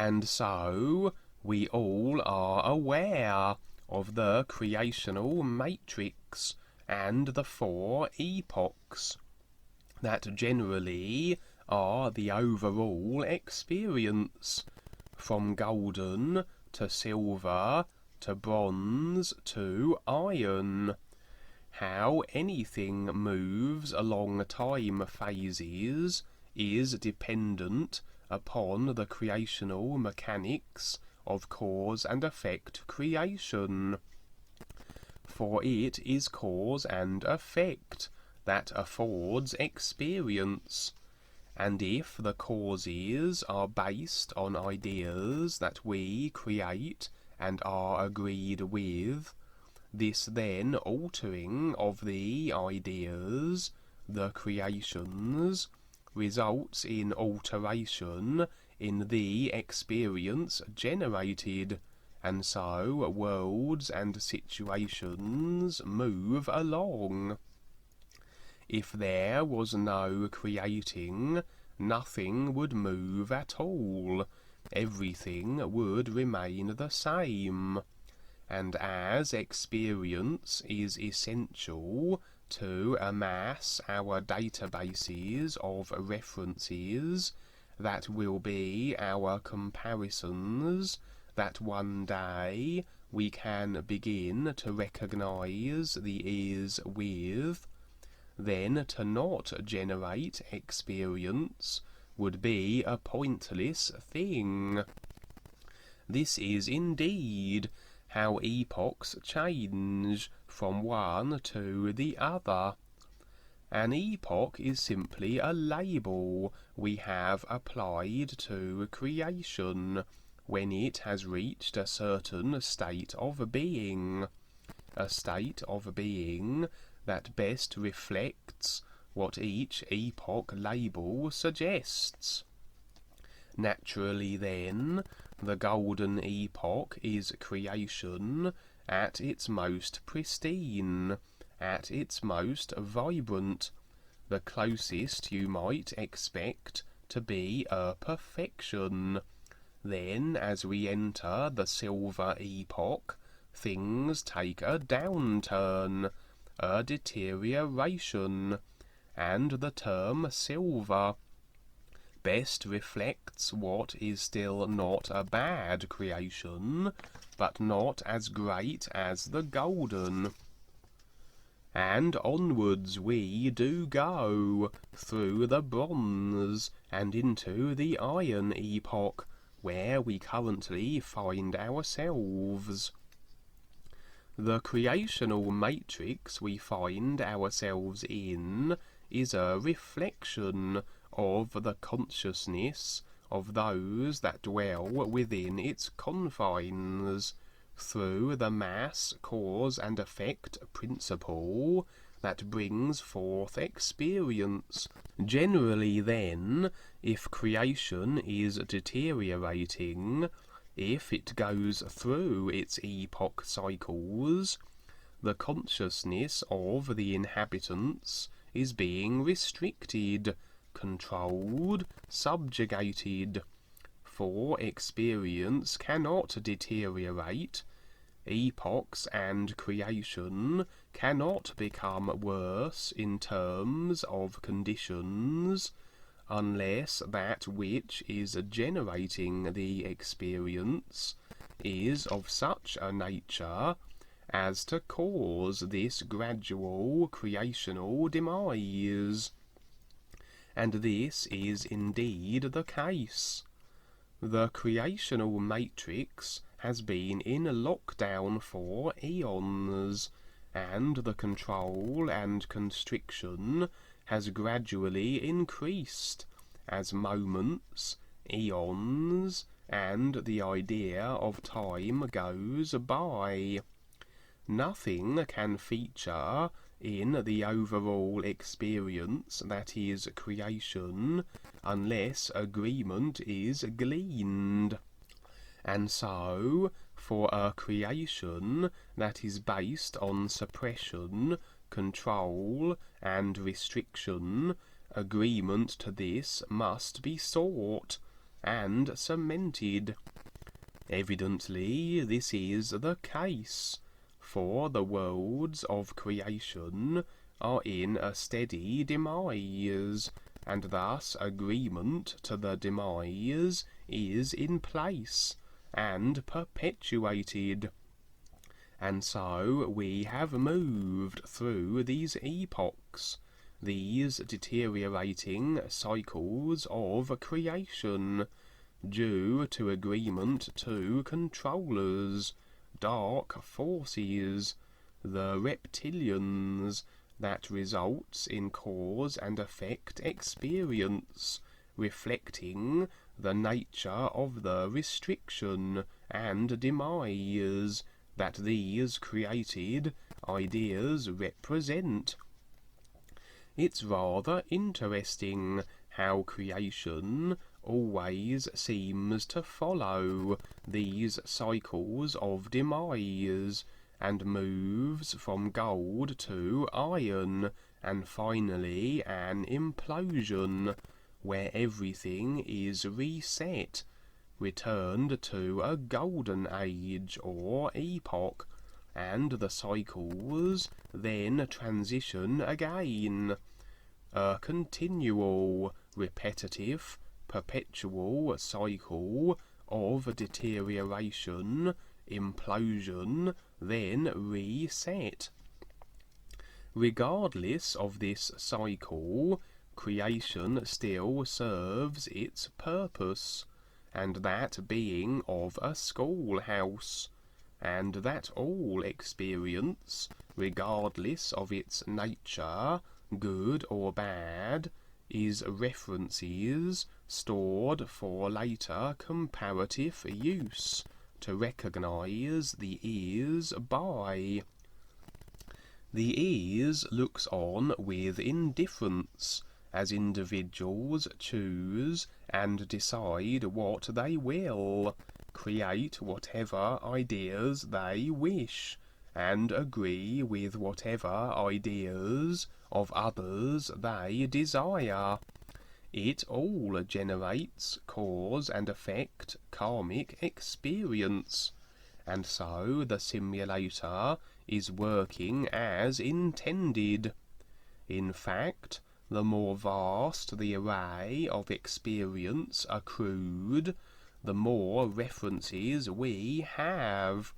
And so we all are aware of the creational matrix and the 4 epochs that generally are the overall experience, from golden to silver to bronze to iron. How anything moves along time phases is dependent upon the creational mechanics of cause and effect creation. For it is cause and effect that affords experience, and if the causes are based on ideas that we create and are agreed with, this then altering of the ideas, the creations, results in alteration in the experience generated, and so worlds and situations move along. If there was no creating, nothing would move at all. Everything would remain the same. And as experience is essential to amass our databases of references that will be our comparisons, that one day we can begin to recognize the is with, then to not generate experience would be a pointless thing. This is indeed how epochs change from one to the other. An epoch is simply a label we have applied to creation when it has reached a certain state of being, a state of being that best reflects what each epoch label suggests. Naturally then, the golden epoch is creation at its most pristine, at its most vibrant, the closest you might expect to be a perfection. Then, as we enter the silver epoch, things take a downturn, a deterioration, and the term silver best reflects what is still not a bad creation, but not as great as the golden. And onwards we do go, through the bronze and into the iron epoch, where we currently find ourselves. The creational matrix we find ourselves in is a reflection of the consciousness of those that dwell within its confines, through the mass cause and effect principle that brings forth experience. Generally then, if creation is deteriorating, if it goes through its epoch cycles, the consciousness of the inhabitants is being restricted, controlled, subjugated. For experience cannot deteriorate, epochs and creation cannot become worse in terms of conditions, unless that which is generating the experience is of such a nature as to cause this gradual creational demise. And this is indeed the case. The creational matrix has been in lockdown for eons, and the control and constriction has gradually increased as moments, eons, and the idea of time goes by. Nothing can feature in the overall experience that is creation unless agreement is gleaned. And so, for a creation that is based on suppression, control, and restriction, agreement to this must be sought, and cemented. Evidently this is the case, for the worlds of creation are in a steady demise, and thus agreement to the demise is in place and perpetuated. And so we have moved through these epochs, these deteriorating cycles of creation, due to agreement to controllers, dark forces, the reptilians, that results in cause and effect experience, reflecting the nature of the restriction and demise that these created ideas represent. It's rather interesting how creation always seems to follow these cycles of demise, and moves from gold to iron, and finally an implosion, where everything is reset, returned to a golden age or epoch, and the cycles then transition again. A continual, repetitive, perpetual cycle of deterioration, implosion, then reset. Regardless of this cycle, creation still serves its purpose, and that being of a schoolhouse, and that all experience, regardless of its nature, good or bad, is references stored for later comparative use, to recognize the ears by. The ears looks on with indifference, as individuals choose and decide what they will, create whatever ideas they wish, and agree with whatever ideas of others they desire. It all generates cause and effect karmic experience, and so the simulator is working as intended. In fact, the more vast the array of experience accrued, the more references we have,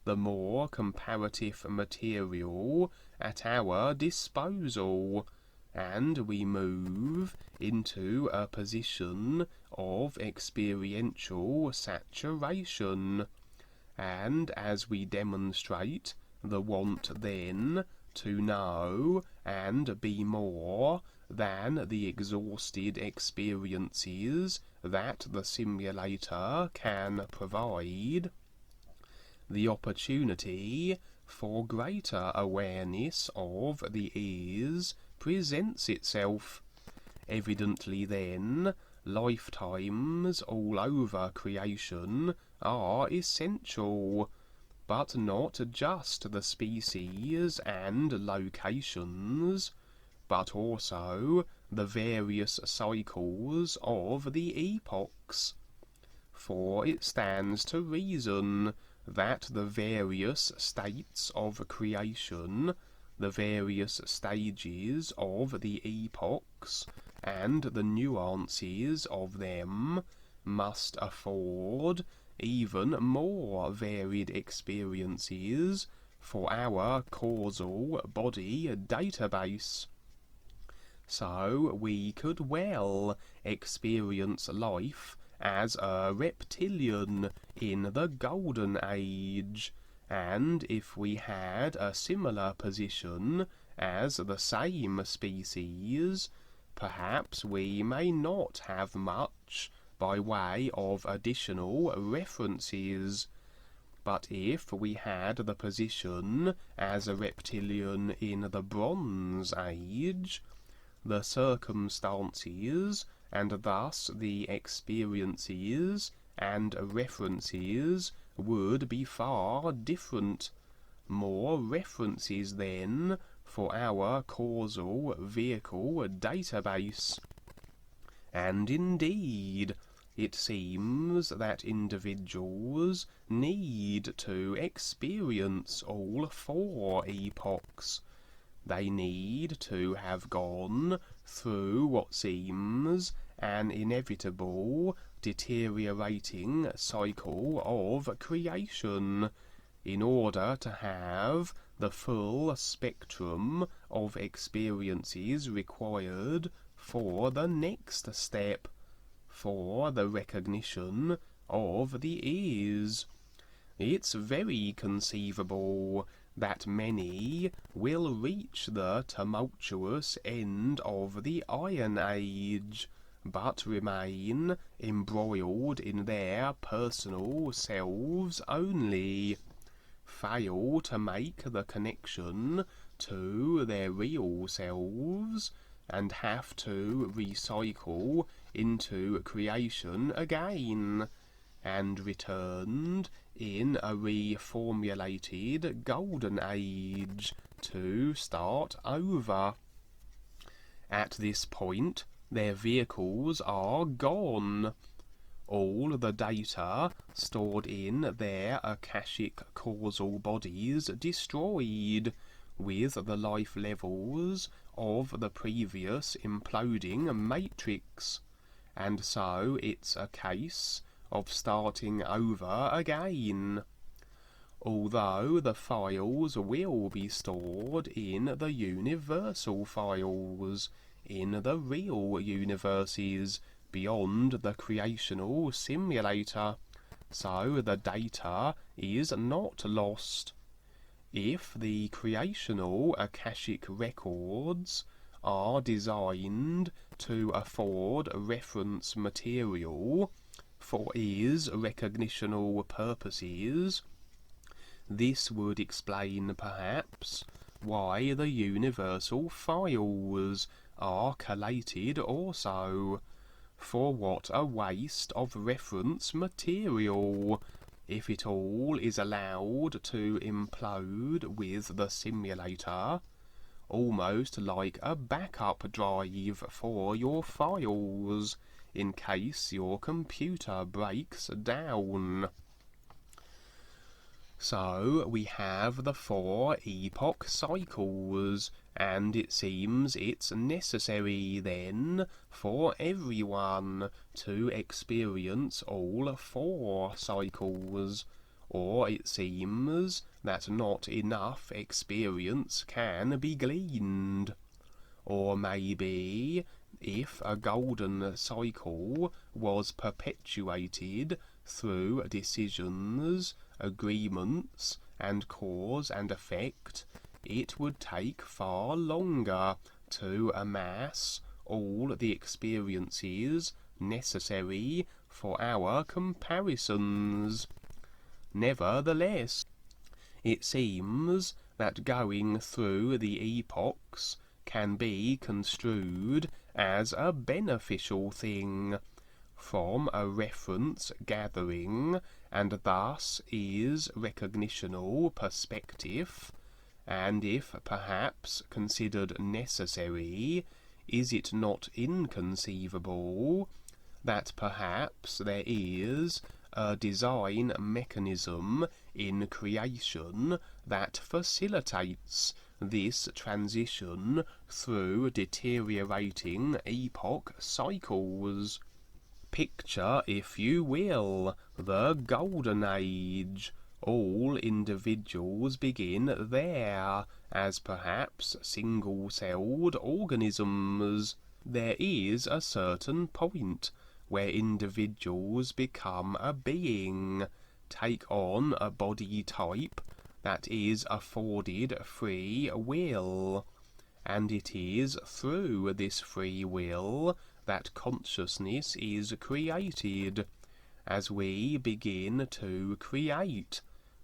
the more comparative material at our disposal, and we move into a position of experiential saturation. And as we demonstrate the want then to know and be more than the exhausted experiences that the simulator can provide, the opportunity for greater awareness of the ears presents itself. Evidently then, lifetimes all over creation are essential, but not just the species and locations, but also the various cycles of the epochs. For it stands to reason that the various states of creation, the various stages of the epochs, and the nuances of them must afford even more varied experiences for our causal body database. So we could well experience life as a reptilian in the golden age, and if we had a similar position as the same species, perhaps we may not have much by way of additional references. But if we had the position as a reptilian in the Bronze Age, the circumstances, and thus the experiences and references, would be far different. More references then for our causal vehicle database. And indeed, it seems that individuals need to experience all four epochs. They need to have gone through what seems an inevitable deteriorating cycle of creation in order to have the full spectrum of experiences required for the next step, for the recognition of the is. It's very conceivable that many will reach the tumultuous end of the Iron Age, but remain embroiled in their personal selves only, fail to make the connection to their real selves, and have to recycle into creation again, and returned in a reformulated golden age to start over. At this point, their vehicles are gone. All the data stored in their akashic causal bodies destroyed, with the life levels of the previous imploding matrix, and so it's a case of starting over again. Although the files will be stored in the universal files, in the real universes beyond the creational simulator, so the data is not lost. If the creational akashic records are designed to afford reference material for is recognitional purposes, this would explain perhaps why the universal files are collated also. For what a waste of reference material, if it all is allowed to implode with the simulator, almost like a backup drive for your files, in case your computer breaks down. So we have the 4 epoch cycles, and it seems it's necessary then for everyone to experience all 4 cycles, or it seems that not enough experience can be gleaned. Or maybe if a golden cycle was perpetuated through decisions, agreements, and cause and effect, it would take far longer to amass all the experiences necessary for our comparisons. Nevertheless, it seems that going through the epochs can be construed as a beneficial thing, from a reference gathering, and thus is recognitional perspective, and if perhaps considered necessary, is it not inconceivable that perhaps there is a design mechanism in creation that facilitates this transition through deteriorating epoch cycles? Picture, if you will, the Golden Age. All individuals begin there, as perhaps single-celled organisms. There is a certain point where individuals become a being, take on a body type that is afforded free will, and it is through this free will that consciousness is created. As we begin to create,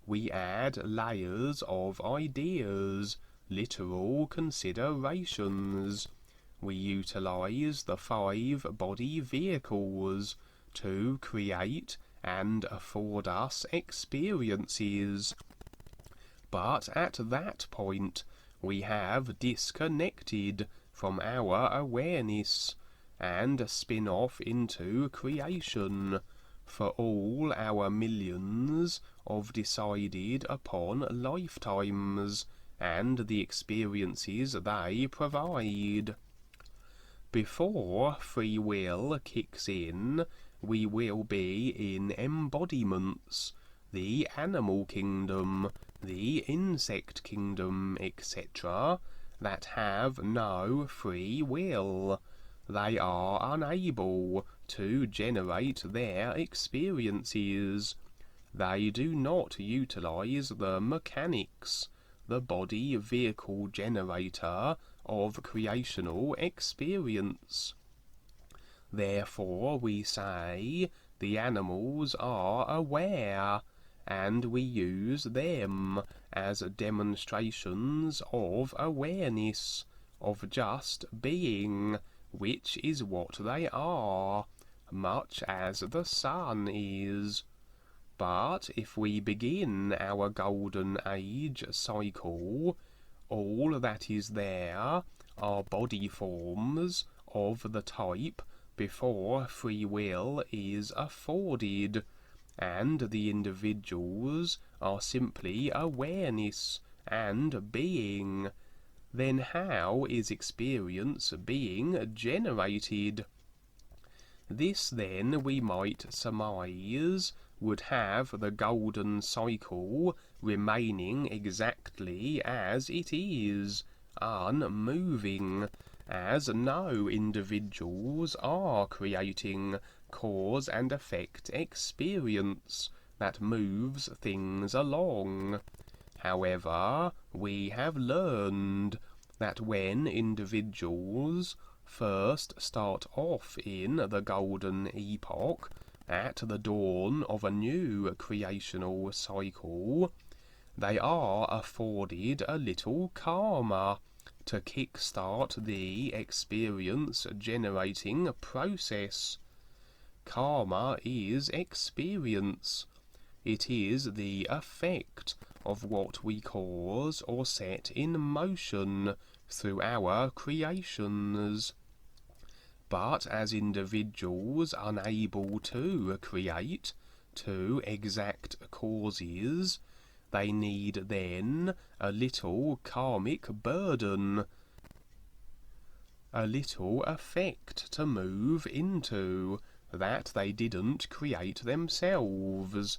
we add layers of ideas, literal considerations. We utilize the 5 body vehicles to create and afford us experiences. But at that point, we have disconnected from our awareness, and spin off into creation for all our millions of decided upon lifetimes and the experiences they provide. Before free will kicks in, we will be in embodiments, the animal kingdom, the insect kingdom, etc., that have no free will. They are unable to generate their experiences. They do not utilize the mechanics, the body vehicle generator of creational experience. Therefore, we say the animals are aware, and we use them as demonstrations of awareness, of just being, which is what they are, much as the sun is. But if we begin our golden age cycle, all that is there are body forms of the type before free will is afforded, and the individuals are simply awareness and being. Then how is experience being generated? This then, we might surmise, would have the golden cycle remaining exactly as it is, unmoving, as no individuals are creating cause and effect experience that moves things along. However, we have learned that when individuals first start off in the golden epoch, at the dawn of a new creational cycle, they are afforded a little karma to kick-start the experience-generating process. Karma is experience. It is the effect of what we cause or set in motion through our creations. But as individuals unable to create, to exact causes, they need then a little karmic burden, a little effect to move into, that they didn't create themselves.